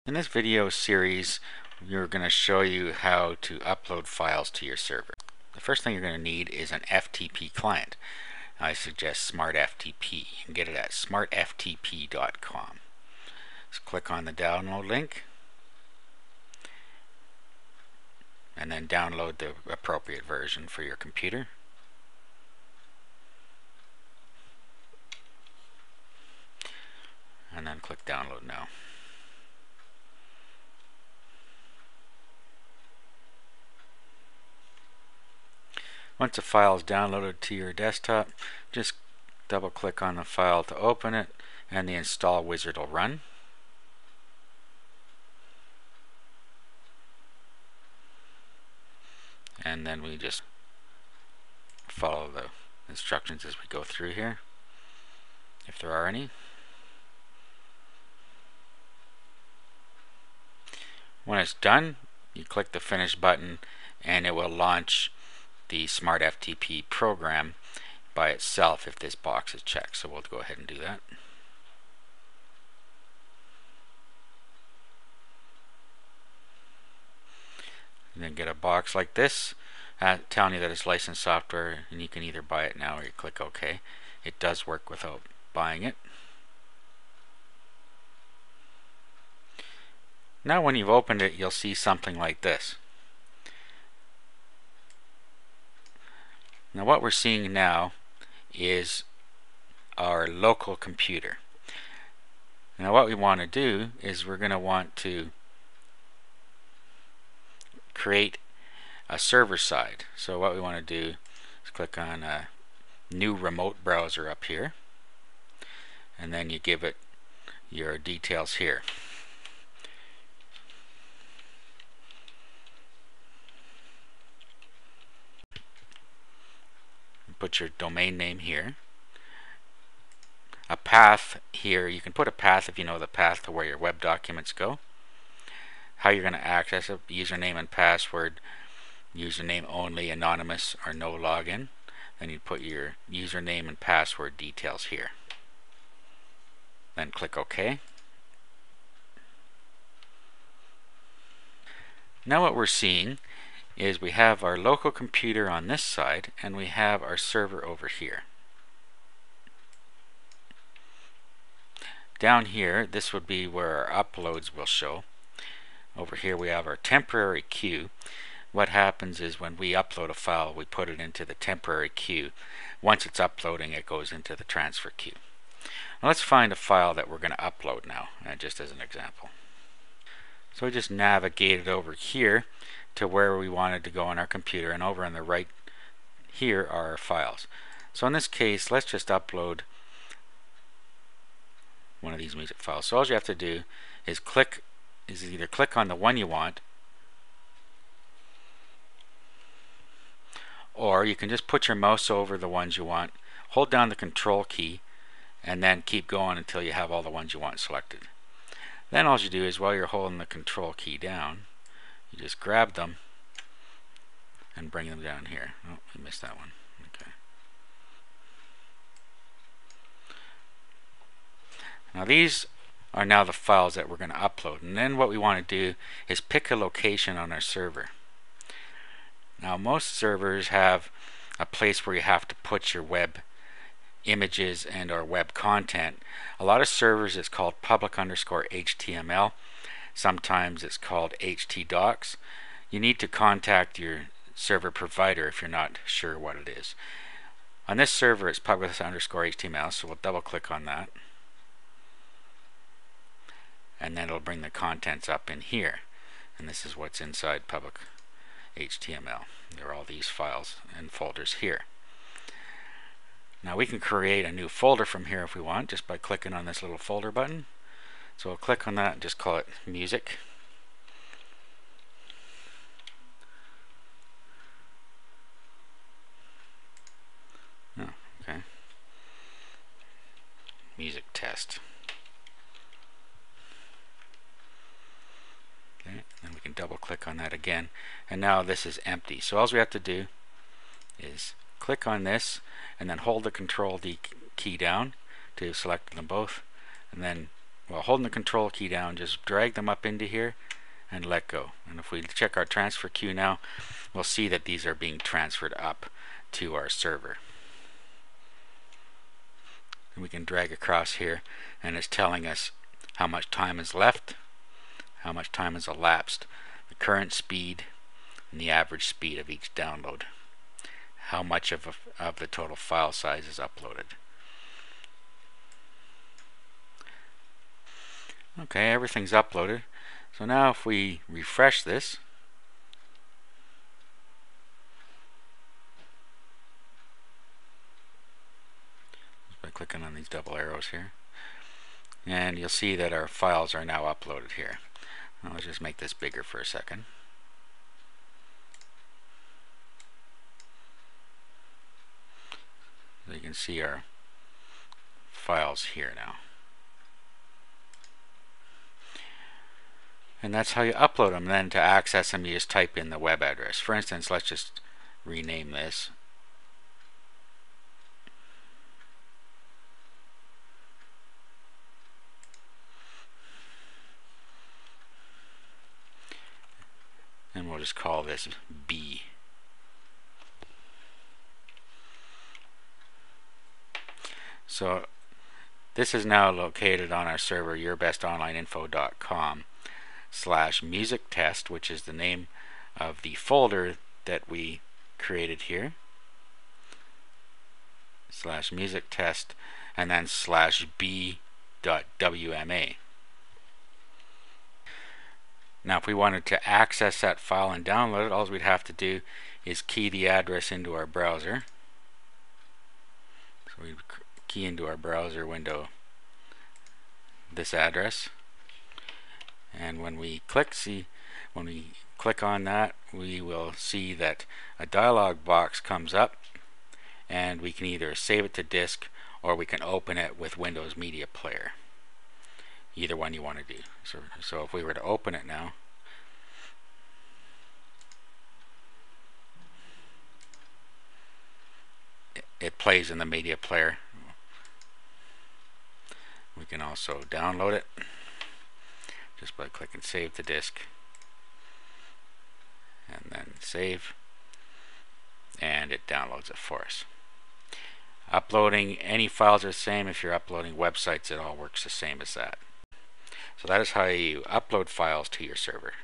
In this video series, we're going to show you how to upload files to your server. The first thing you're going to need is an FTP client. I suggest SmartFTP. You can get it at smartftp.com. Just click on the download link and then download the appropriate version for your computer. And then click download now. Once a file is downloaded to your desktop, just double click on the file to open it and the install wizard will run. And then we just follow the instructions as we go through here, if there are any. When it's done, you click the finish button and it will launch the SmartFTP program by itself if this box is checked. So we'll go ahead and do that. And then get a box like this telling you that it's licensed software, and you can either buy it now or you click OK. It does work without buying it. Now when you've opened it, you'll see something like this. Now what we're seeing now is our local computer. Now what we want to do is we're going to want to create a server side. So what we want to do is click on a new remote browser up here, and then you give it your details here. Put your domain name here. A path here, you can put a path if you know the path to where your web documents go. How you're going to access it, username and password, username only, anonymous or no login. Then you put your username and password details here. Then click OK. Now what we're seeing is we have our local computer on this side and we have our server over here. Down here, this would be where our uploads will show. Over here we have our temporary queue. What happens is when we upload a file, we put it into the temporary queue. Once it's uploading, it goes into the transfer queue. Now let's find a file that we're going to upload now, just as an example. So we just navigated over here to where we wanted to go on our computer, and over on the right here are our files. So in this case, let's just upload one of these music files. So all you have to do is either click on the one you want, or you can just put your mouse over the ones you want, hold down the control key, and then keep going until you have all the ones you want selected. Then all you do is, while you're holding the control key down, you just grab them and bring them down here. Oh, I missed that one. Okay. Now these are now the files that we're going to upload, and then what we want to do is pick a location on our server. Now most servers have a place where you have to put your web images and or web content. A lot of servers it's called public_HTML. Sometimes it's called htdocs. You need to contact your server provider if you're not sure what it is. On this server it's public_HTML, so we'll double click on that. And then it'll bring the contents up in here. And this is what's inside public.html. There are all these files and folders here. Now we can create a new folder from here if we want, just by clicking on this little folder button. So we'll click on that and just call it music. Oh, okay. Music test. Okay, then we can double click on that again, and now this is empty. So all we have to do is click on this and then hold the control key down to select them both, and then while holding the control key down, just drag them up into here and let go. And if we check our transfer queue now, we'll see that these are being transferred up to our server. And we can drag across here, and it's telling us how much time is left, how much time has elapsed, the current speed, and the average speed of each download, how much of the total file size is uploaded. Okay, everything's uploaded. So now if we refresh this, just by clicking on these double arrows here, and you'll see that our files are now uploaded here. Now let's just make this bigger for a second. So you can see our files here now. And that's how you upload them. Then to access them, you just type in the web address. For instance, let's just rename this. And we'll just call this B. So this is now located on our server, yourbestonlineinfo.com/music-test, which is the name of the folder that we created here, /music-test, and then /b.wma. Now if we wanted to access that file and download it, all we'd have to do is key the address into our browser. So we key into our browser window this address, and when we click on that, we will see that a dialog box comes up, and we can either save it to disk or we can open it with Windows Media Player. Either one you want to do. So if we were to open it now, it plays in the media player. We can also download it just by clicking save to disk and then save, and it downloads it for us. Uploading any files are the same. If you're uploading websites, it all works the same as that. So that is how you upload files to your server.